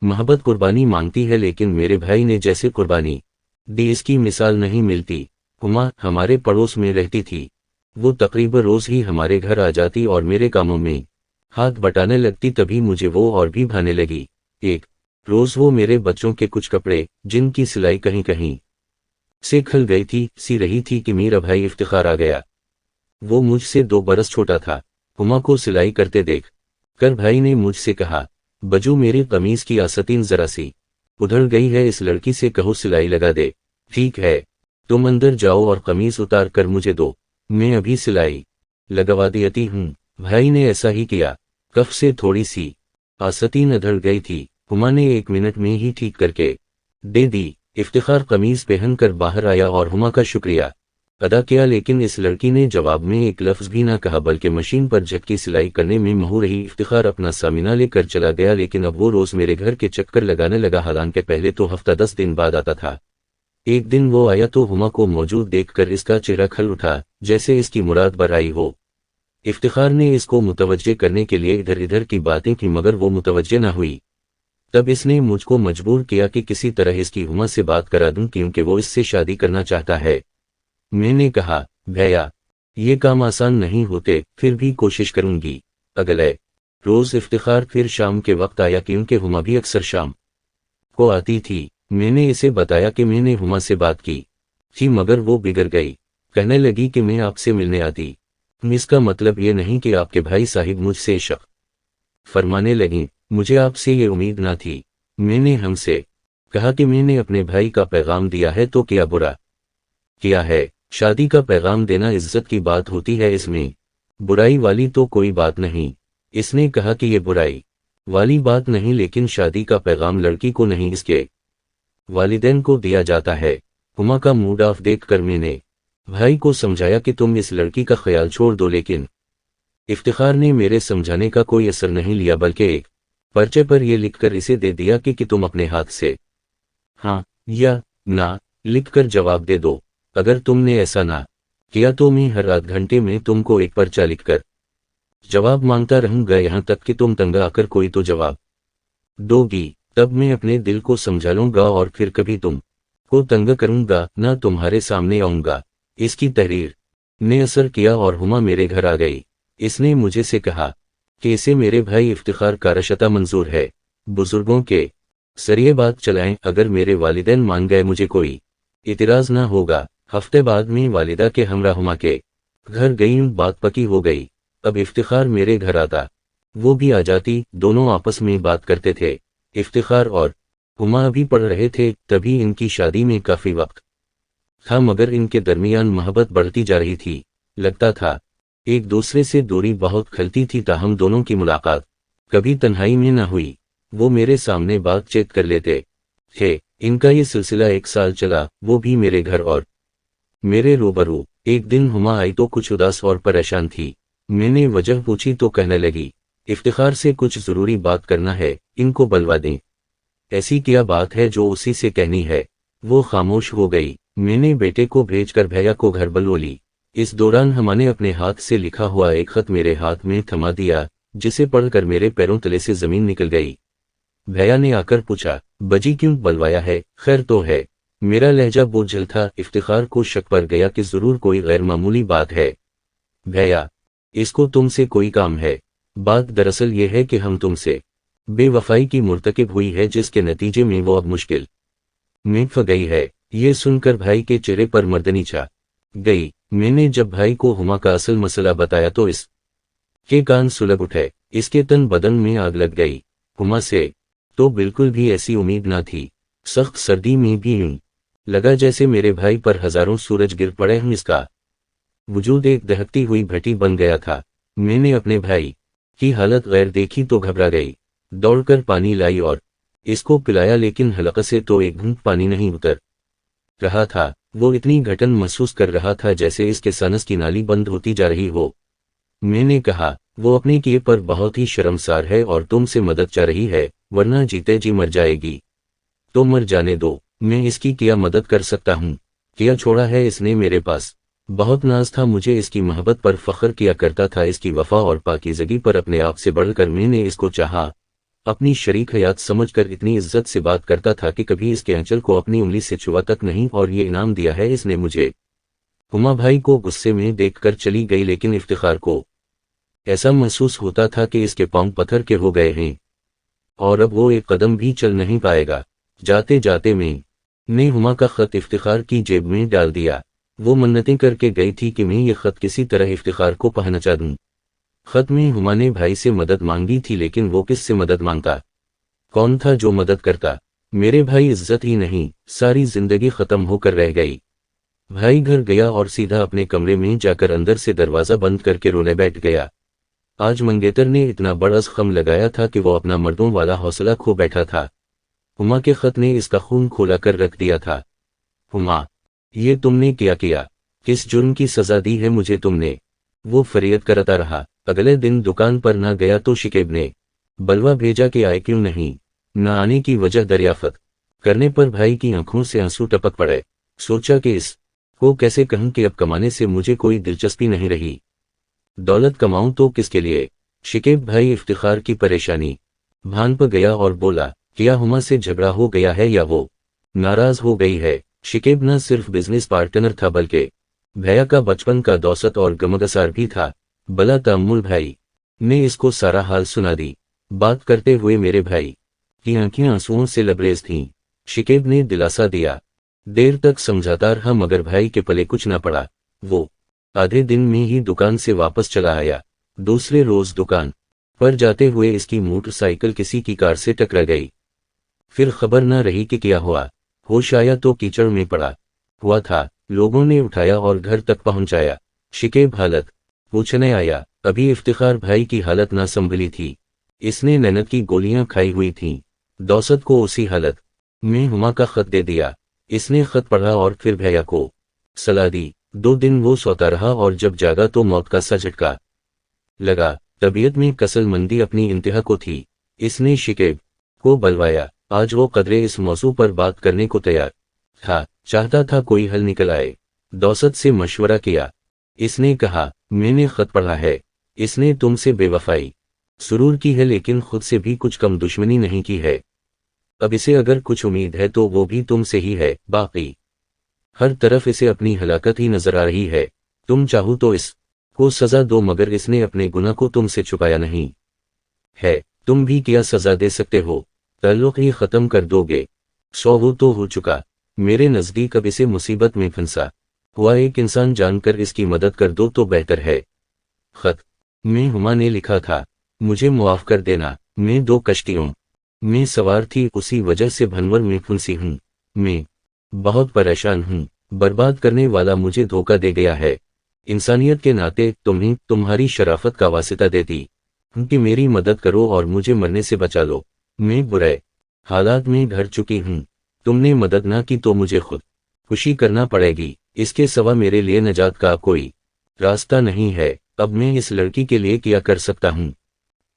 محبت قربانی مانگتی ہے، لیکن میرے بھائی نے جیسے قربانی دی اس کی مثال نہیں ملتی۔ ہما ہمارے پڑوس میں رہتی تھی، وہ تقریباً روز ہی ہمارے گھر آ جاتی اور میرے کاموں میں ہاتھ بٹانے لگتی، تبھی مجھے وہ اور بھی بھانے لگی۔ ایک روز وہ میرے بچوں کے کچھ کپڑے جن کی سلائی کہیں کہیں سے کھل گئی تھی سی رہی تھی کہ میرا بھائی افتخار آ گیا۔ وہ مجھ سے 2 برس چھوٹا تھا۔ ہما کو سلائی کرتے دیکھ کر بھائی نے مجھ سے کہا، بجو میری قمیض کی آستین ذرا سی ادھڑ گئی ہے، اس لڑکی سے کہو سلائی لگا دے۔ ٹھیک ہے، تم اندر جاؤ اور قمیض اتار کر مجھے دو، میں ابھی سلائی لگوا دیتی ہوں۔ بھائی نے ایسا ہی کیا، کف سے تھوڑی سی آستین ادھڑ گئی تھی، ہما نے 1 منٹ میں ہی ٹھیک کر کے دے دی۔ افتخار قمیض پہن کر باہر آیا اور ہما کا شکریہ ادا کیا، لیکن اس لڑکی نے جواب میں ایک لفظ بھی نہ کہا، بلکہ مشین پر جھٹکی سلائی کرنے میں مہور رہی۔ افتخار اپنا سامنا لے کر چلا گیا، لیکن اب وہ روز میرے گھر کے چکر لگانے لگا، حالانکہ پہلے تو ہفتہ 10 دن بعد آتا تھا۔ ایک دن وہ آیا تو ہما کو موجود دیکھ کر اس کا چہرہ کھل اٹھا، جیسے اس کی مراد بر آئی ہو۔ افتخار نے اس کو متوجہ کرنے کے لیے ادھر ادھر کی باتیں کی، مگر وہ متوجہ نہ ہوئی۔ تب اس نے مجھ کو مجبور کیا کہ کسی طرح اس کی ہما سے بات کرا دوں، کیونکہ وہ اس سے شادی کرنا چاہتا ہے۔ میں نے کہا، بھیا یہ کام آسان نہیں ہوتے، پھر بھی کوشش کروں گی۔ اگلے روز افتخار پھر شام کے وقت آیا، کیونکہ ہما بھی اکثر شام کو آتی تھی۔ میں نے اسے بتایا کہ میں نے ہما سے بات کی تھی، مگر وہ بگڑ گئی، کہنے لگی کہ میں آپ سے ملنے آتی۔ اس کا مطلب یہ نہیں کہ آپ کے بھائی صاحب مجھ سے عشق فرمانے لگیں، مجھے آپ سے یہ امید نہ تھی۔ میں نے ہم سے کہا کہ میں نے اپنے بھائی کا پیغام دیا ہے تو کیا برا کیا ہے؟ شادی کا پیغام دینا عزت کی بات ہوتی ہے، اس میں برائی والی تو کوئی بات نہیں۔ اس نے کہا کہ یہ برائی والی بات نہیں، لیکن شادی کا پیغام لڑکی کو نہیں اس کے والدین کو دیا جاتا ہے۔ ہما کا موڈ آف دیکھ کر میں نے بھائی کو سمجھایا کہ تم اس لڑکی کا خیال چھوڑ دو، لیکن افتخار نے میرے سمجھانے کا کوئی اثر نہیں لیا، بلکہ ایک پرچے پر یہ لکھ کر اسے دے دیا کہ تم اپنے ہاتھ سے ہاں یا نہ لکھ کر جواب دے دو۔ اگر تم نے ایسا نہ کیا تو میں ہر آدھ گھنٹے میں تم کو ایک پرچہ لکھ کر جواب مانگتا رہوں گا، یہاں تک کہ تم تنگ آ کر کوئی تو جواب دو گی۔ تب میں اپنے دل کو سمجھا لوں گا اور پھر کبھی تم کو تنگ کروں گا نہ تمہارے سامنے آؤں گا۔ اس کی تحریر نے اثر کیا اور ہما میرے گھر آ گئی۔ اس نے مجھے سے کہا کہ اسے میرے بھائی افتخار کا رشتہ منظور ہے، بزرگوں کے ذریعے بات چلائیں، اگر میرے والدین مان گئے مجھے کوئی اعتراض نہ ہوگا۔ ہفتے بعد میں والدہ کے ہمراہ ہما کے گھر گئی، بات پکی ہو گئی۔ اب افتخار میرے گھر آتا، وہ بھی آ جاتی، دونوں آپس میں بات کرتے تھے۔ افتخار اور ہما ابھی پڑھ رہے تھے، تبھی ان کی شادی میں کافی وقت تھا، مگر ان کے درمیان محبت بڑھتی جا رہی تھی۔ لگتا تھا ایک دوسرے سے دوری بہت کھلتی تھی، تاہم دونوں کی ملاقات کبھی تنہائی میں نہ ہوئی۔ وہ میرے سامنے بات چیت کر لیتے تھے۔ ان کا یہ سلسلہ 1 سال چلا، وہ بھی میرے گھر اور میرے روبرو۔ ایک دن ہما آئی تو کچھ اداس اور پریشان تھی۔ میں نے وجہ پوچھی تو کہنے لگی، افتخار سے کچھ ضروری بات کرنا ہے، ان کو بلوا دیں۔ ایسی کیا بات ہے جو اسی سے کہنی ہے؟ وہ خاموش ہو گئی۔ میں نے بیٹے کو بھیج کر بھیا کو گھر بلو لی۔ اس دوران ہما نے اپنے ہاتھ سے لکھا ہوا ایک خط میرے ہاتھ میں تھما دیا، جسے پڑھ کر میرے پیروں تلے سے زمین نکل گئی۔ بھیا نے آ کر پوچھا، بجی کیوں بلوایا ہے؟ خیر تو ہے؟ میرا لہجہ بوجھل تھا۔ افتخار کو شک پڑ گیا کہ ضرور کوئی غیر معمولی بات ہے۔ بھیا، اس کو تم سے کوئی کام ہے؟ بات دراصل یہ ہے کہ ہم تم سے بے وفائی کی مرتکب ہوئی ہے، جس کے نتیجے میں وہ اب مشکل میں پھنس گئی ہے۔ یہ سن کر بھائی کے چہرے پر مردنی چھا گئی۔ میں نے جب بھائی کو ہما کا اصل مسئلہ بتایا تو اس کے کان سلگ اٹھے، اس کے تن بدن میں آگ لگ گئی۔ ہما سے تو بالکل بھی ایسی امید نہ تھی۔ سخت سردی میں بھی یوں لگا جیسے میرے بھائی پر ہزاروں سورج گر پڑے ہوں۔ اس کا وجود ایک دہکتی ہوئی بھٹی بن گیا تھا۔ میں نے اپنے بھائی کی حالت غیر دیکھی تو گھبرا گئی، دوڑ کر پانی لائی اور اس کو پلایا، لیکن حلقے سے تو ایک گھونٹ پانی نہیں اتر رہا تھا۔ وہ اتنی گھٹن محسوس کر رہا تھا جیسے اس کے سانس کی نالی بند ہوتی جا رہی ہو۔ میں نے کہا، وہ اپنے کیے پر بہت ہی شرمسار ہے اور تم سے مدد چاہ رہی ہے، ورنہ جیتے جی مر جائے گی۔ تو مر جانے دو، میں اس کی کیا مدد کر سکتا ہوں؟ کیا چھوڑا ہے اس نے میرے پاس؟ بہت ناز تھا مجھے، اس کی محبت پر فخر کیا کرتا تھا، اس کی وفا اور پاکیزگی پر اپنے آپ سے بڑھ کر میں نے اس کو چاہا۔ اپنی شریک حیات سمجھ کر اتنی عزت سے بات کرتا تھا کہ کبھی اس کے آنچل کو اپنی انگلی سے چھوا تک نہیں، اور یہ انعام دیا ہے اس نے مجھے۔ ہما بھائی کو غصے میں دیکھ کر چلی گئی، لیکن افتخار کو ایسا محسوس ہوتا تھا کہ اس کے پاؤں پتھر کے ہو گئے ہیں اور اب وہ ایک قدم بھی چل نہیں پائے گا۔ جاتے جاتے میں نے ہما کا خط افتخار کی جیب میں ڈال دیا۔ وہ منتیں کر کے گئی تھی کہ میں یہ خط کسی طرح افتخار کو پہنچا دوں۔ خط میں ہما نے بھائی سے مدد مانگی تھی، لیکن وہ کس سے مدد مانگتا؟ کون تھا جو مدد کرتا؟ میرے بھائی عزت ہی نہیں، ساری زندگی ختم ہو کر رہ گئی۔ بھائی گھر گیا اور سیدھا اپنے کمرے میں جا کر اندر سے دروازہ بند کر کے رونے بیٹھ گیا۔ آج منگیتر نے اتنا بڑا زخم لگایا تھا کہ وہ اپنا مردوں والا حوصلہ کھو بیٹھا تھا۔ ہما کے خط نے اس کا خون کھولا کر رکھ دیا تھا۔ ہما، یہ تم نے کیا کیا؟ کس جرم کی سزا دی ہے مجھے تم نے؟ وہ فریاد کرتا رہا۔ اگلے دن دکان پر نہ گیا تو شکیب نے بلوا بھیجا کہ آئے کیوں نہیں۔ نہ آنے کی وجہ دریافت کرنے پر بھائی کی آنکھوں سے آنسو ٹپک پڑے۔ سوچا کہ اس کو کیسے کہوں کہ اب کمانے سے مجھے کوئی دلچسپی نہیں رہی، دولت کماؤں تو کس کے لیے؟ شکیب بھائی افتخار کی پریشانی بھان پہ گیا اور بولا، کیا ہما سے جھگڑا ہو گیا ہے یا وہ ناراض ہو گئی ہے؟ شکیب نہ صرف بزنس پارٹنر تھا بلکہ بھیا کا بچپن کا دوست اور غمگسار بھی تھا۔ بلا تأمل بھائی نے اس کو سارا حال سنا دی۔ بات کرتے ہوئے میرے بھائی کی آنکھیں آنسوؤں سے لبریز تھیں۔ شکیب نے دلاسا دیا۔ دیر تک سمجھاتا رہا مگر بھائی کے پلے کچھ نہ پڑا۔ وہ آدھے دن میں ہی دکان سے واپس چلا آیا۔ دوسرے روز دکان پر جاتے ہوئے اس کی موٹر سائیکل کسی کی کار سے ٹکرا گئی۔ پھر خبر نہ رہی کہ کیا ہوا۔ ہوش آیا تو کیچڑ میں پڑا ہوا تھا۔ لوگوں نے اٹھایا اور گھر تک پہنچایا۔ شکیب حالت پوچھنے آیا۔ ابھی افتخار بھائی کی حالت نہ سنبھلی تھی۔ اس نے نینت کی گولیاں کھائی ہوئی تھیں۔ دوست کو اسی حالت میں ہما کا خط دے دیا۔ اس نے خط پڑھا اور پھر بھیا کو صلاح دی۔ 2 دن وہ سوتا رہا اور جب جاگا تو موت کا سا جھٹکا لگا۔ طبیعت میں کسل مندی اپنی انتہا کو تھی۔ اس نے شکیب کو بلوایا۔ آج وہ قدرے اس موضوع پر بات کرنے کو تیار تھا، چاہتا تھا کوئی حل نکل آئے۔ دوست سے مشورہ کیا۔ اس نے کہا، میں نے خط پڑھا ہے، اس نے تم سے بے وفائی ضرور کی ہے لیکن خود سے بھی کچھ کم دشمنی نہیں کی ہے۔ اب اسے اگر کچھ امید ہے تو وہ بھی تم سے ہی ہے۔ باقی ہر طرف اسے اپنی ہلاکت ہی نظر آ رہی ہے۔ تم چاہو تو اس کو سزا دو مگر اس نے اپنے گناہ کو تم سے چھپایا نہیں ہے۔ تم بھی کیا سزا دے سکتے ہو؟ تعلق ہی ختم کر دو گے۔ وہ تو ہو چکا۔ میرے نزدیک اب اسے مصیبت میں پھنسا ہوا ایک انسان جان کر اس کی مدد کر دو تو بہتر ہے۔ خط میں ہما نے لکھا تھا، مجھے معاف کر دینا، میں 2 کشتیوں میں سوار تھی، اسی وجہ سے بھنور میں پھنسی ہوں۔ میں بہت پریشان ہوں، برباد کرنے والا مجھے دھوکہ دے گیا ہے۔ انسانیت کے ناطے تمہیں تمہاری شرافت کا واسطہ دیتی ہوں کہ میری مدد کرو اور مجھے مرنے سے بچا لو۔ میں برے حالات میں ڈر چکی ہوں، تم نے مدد نہ کی تو مجھے خود خوشی کرنا پڑے گی۔ اس کے سوا میرے لیے نجات کا کوئی راستہ نہیں ہے۔ اب میں اس لڑکی کے لیے کیا کر سکتا ہوں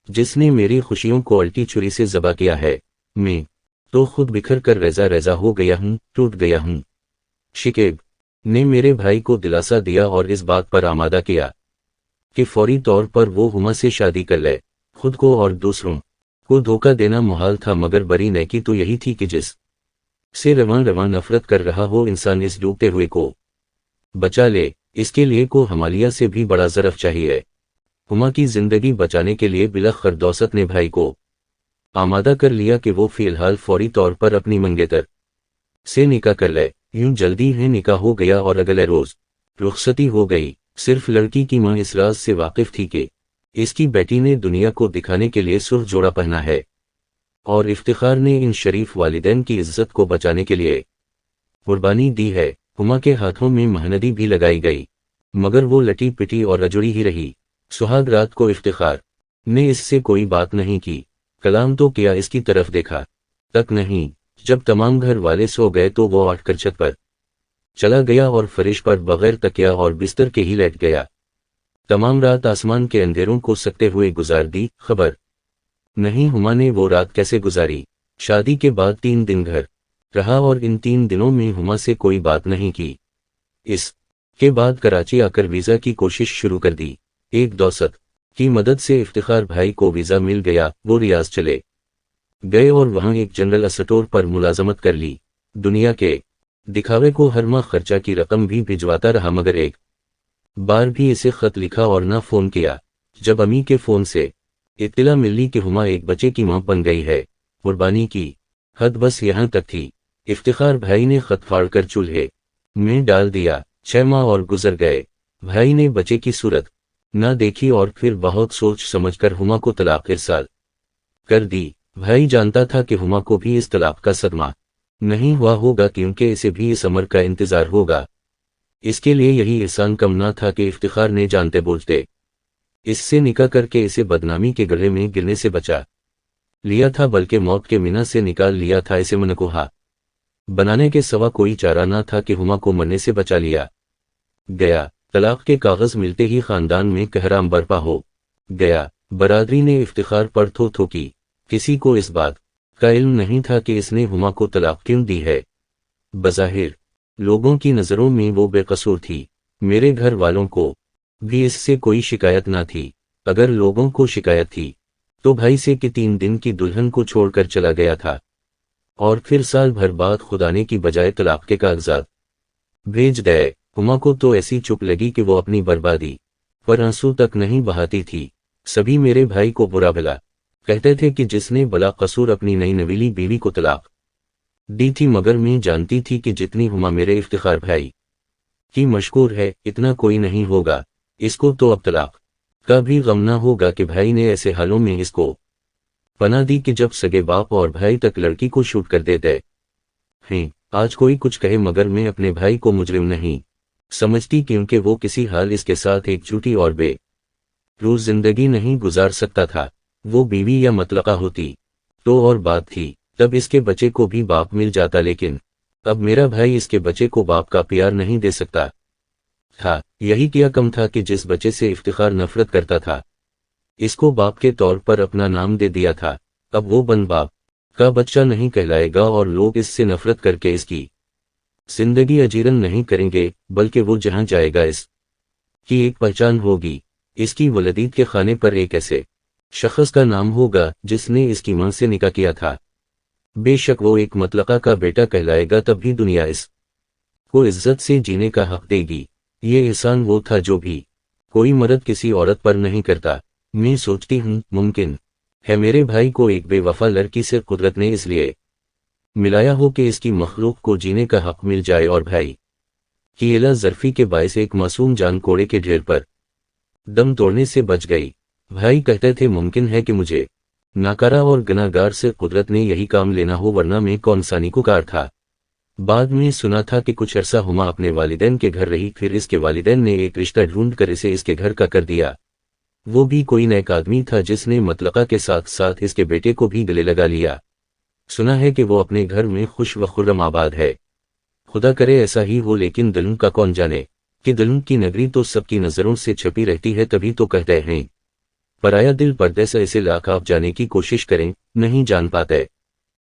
جس نے میری خوشیوں کو الٹی چھری سے ذبح کیا ہے؟ میں تو خود بکھر کر ریزہ ریزہ ہو گیا ہوں، ٹوٹ گیا ہوں۔ شکیب نے میرے بھائی کو دلاسا دیا اور اس بات پر آمادہ کیا کہ فوری طور پر وہ ہما سے شادی کر لے۔ خود کو اور دوسروں کو دھوکہ دینا محال تھا مگر بری نیکی تو یہی تھی کہ جس سے رواں رواں نفرت کر رہا ہو انسان اس ڈوبتے ہوئے کو بچا لے۔ اس کے لیے کو ہمالیہ سے بھی بڑا ظرف چاہیے۔ ہما کی زندگی بچانے کے لیے بلاخر دوست نے بھائی کو آمادہ کر لیا کہ وہ فی الحال فوری طور پر اپنی منگیتر سے نکاح کر لے۔ یوں جلدی ہی نکاح ہو گیا اور اگلے روز رخصتی ہو گئی۔ صرف لڑکی کی ماں اس راز سے واقف تھی کہ اس کی بیٹی نے دنیا کو دکھانے کے لیے سرخ جوڑا پہنا ہے اور افتخار نے ان شریف والدین کی عزت کو بچانے کے لیے قربانی دی ہے۔ ہما کے ہاتھوں میں مہندی بھی لگائی گئی مگر وہ لٹی پٹی اور اجڑی ہی رہی۔ سہاگ رات کو افتخار نے اس سے کوئی بات نہیں کی، کلام تو کیا، اس کی طرف دیکھا تک نہیں۔ جب تمام گھر والے سو گئے تو وہ اٹھ کر چھت پر چلا گیا اور فرش پر بغیر تکیا اور بستر کے ہی لیٹ گیا۔ تمام رات آسمان کے اندھیروں کو سکتے ہوئے گزار دی۔ خبر نہیں ہما نے وہ رات کیسے گزاری۔ شادی کے بعد 3 دن گھر رہا اور ان 3 دنوں میں ہما سے کوئی بات نہیں کی۔ اس کے بعد کراچی آ کر ویزا کی کوشش شروع کر دی۔ ایک دوست کی مدد سے افتخار بھائی کو ویزا مل گیا، وہ ریاض چلے گئے اور وہاں ایک جنرل اسٹور پر ملازمت کر لی۔ دنیا کے دکھاوے کو ہر ماہ خرچہ کی رقم بھی بھجواتا رہا، مگر ایک بار بھی اسے خط لکھا اور نہ فون کیا۔ جب امی کے فون سے اطلاع ملی کہ ہما ایک بچے کی ماں بن گئی ہے، قربانی کی حد بس یہاں تک تھی۔ افتخار بھائی نے خط پھاڑ کر چولہے میں ڈال دیا۔ 6 ماہ اور گزر گئے، بھائی نے بچے کی صورت نہ دیکھی اور پھر بہت سوچ سمجھ کر ہما کو طلاق ارسال کر دی۔ بھائی جانتا تھا کہ ہما کو بھی اس طلاق کا صدمہ نہیں ہوا ہوگا، کیونکہ اسے بھی اس امر کا انتظار ہوگا۔ اس کے لیے یہی احسان کم نہ تھا کہ افتخار نے جانتے بوجھتے اس سے نکاح کر کے اسے بدنامی کے گڑھے میں گرنے سے بچا لیا تھا، بلکہ موت کے مینا سے نکال لیا تھا۔ اسے منقوہ بنانے کے سوا کوئی چارہ نہ تھا کہ ہما کو مرنے سے بچا لیا گیا۔ طلاق کے کاغذ ملتے ہی خاندان میں کہرام برپا ہو گیا۔ برادری نے افتخار پر تھو تھو کی، کسی کو اس بات کا علم نہیں تھا کہ اس نے ہما کو طلاق کیوں دی ہے۔ بظاہر لوگوں کی نظروں میں وہ بے قصور تھی، میرے گھر والوں کو بھی اس سے کوئی شکایت نہ تھی۔ اگر لوگوں کو شکایت تھی تو بھائی سے کہ 3 دن کی دلہن کو چھوڑ کر چلا گیا تھا، اور پھر سال بھر بعد خدا نے کی بجائے طلاق کے کاغذات بھیج دے۔ ہما کو تو ایسی چپ لگی کہ وہ اپنی بربادی پر آنسو تک نہیں بہاتی تھی۔ سبھی میرے بھائی کو برا بھلا کہتے تھے کہ جس نے بلا قصور اپنی نئی نویلی بیوی کو طلاق دی تھی، مگر میں جانتی تھی کہ جتنی ہما میرے افتخار بھائی کی مشکور ہے، اتنا کوئی نہیں ہوگا۔ اس کو تو اب طلاق کا بھی غم نہ ہوگا کہ بھائی نے ایسے حالوں میں اس کو پناہ دی کہ جب سگے باپ اور بھائی تک لڑکی کو شوٹ کر دیتے ہیں۔ آج کوئی کچھ کہے مگر میں اپنے بھائی کو مجرم نہیں سمجھتی، کیونکہ وہ کسی حال اس کے ساتھ ایک جھوٹی اور بے روز زندگی نہیں گزار سکتا تھا۔ وہ بیوی یا مطلقہ ہوتی تو اور بات تھی، تب اس کے بچے کو بھی باپ مل جاتا، لیکن اب میرا بھائی اس کے بچے کو باپ کا پیار نہیں دے سکتا تھا۔ یہی کیا کم تھا کہ جس بچے سے افتخار نفرت کرتا تھا، اس کو باپ کے طور پر اپنا نام دے دیا تھا۔ اب وہ بن باپ کا بچہ نہیں کہلائے گا اور لوگ اس سے نفرت کر کے اس کی زندگی اجیرن نہیں کریں گے، بلکہ وہ جہاں جائے گا اس کی ایک پہچان ہوگی۔ اس کی ولادت کے خانے پر ایک ایسے شخص کا نام ہوگا جس نے اس کی ماں سے نکاح کیا تھا۔ بے شک وہ ایک مطلقہ کا بیٹا کہلائے گا، تب بھی دنیا اس کو عزت سے جینے کا حق دے گی۔ یہ احسان وہ تھا جو بھی کوئی مرد کسی عورت پر نہیں کرتا۔ میں سوچتی ہوں ممکن ہے میرے بھائی کو ایک بے وفا لڑکی سے قدرت نے اس لیے ملایا ہو کہ اس کی مخلوق کو جینے کا حق مل جائے، اور بھائی کی اعلیٰ ظرفی کے باعث ایک معصوم جان کوڑے کے ڈھیر پر دم توڑنے سے بچ گئی۔ بھائی کہتے تھے ممکن ہے کہ مجھے ناکارہ اور گناہگار سے قدرت نے یہی کام لینا ہو، ورنہ میں کون سا نیکوکار تھا۔ بعد میں سنا تھا کہ کچھ عرصہ ہما اپنے والدین کے گھر رہی، پھر اس کے والدین نے ایک رشتہ ڈھونڈ کر اسے اس کے گھر کا کر دیا۔ وہ بھی کوئی نیک آدمی تھا جس نے مطلقہ کے ساتھ ساتھ اس کے بیٹے کو بھی گلے لگا لیا۔ سنا ہے کہ وہ اپنے گھر میں خوش و خرم آباد ہے۔ خدا کرے ایسا ہی ہو، لیکن دلوں کا کون جانے کہ دلوں کی نگری تو سب کی نظروں سے چھپی رہتی ہے، تبھی تو کہتے ہیں پرایا دل پردے سے، اسے لاکھ آپ جانے کی کوشش کریں نہیں جان پاتے۔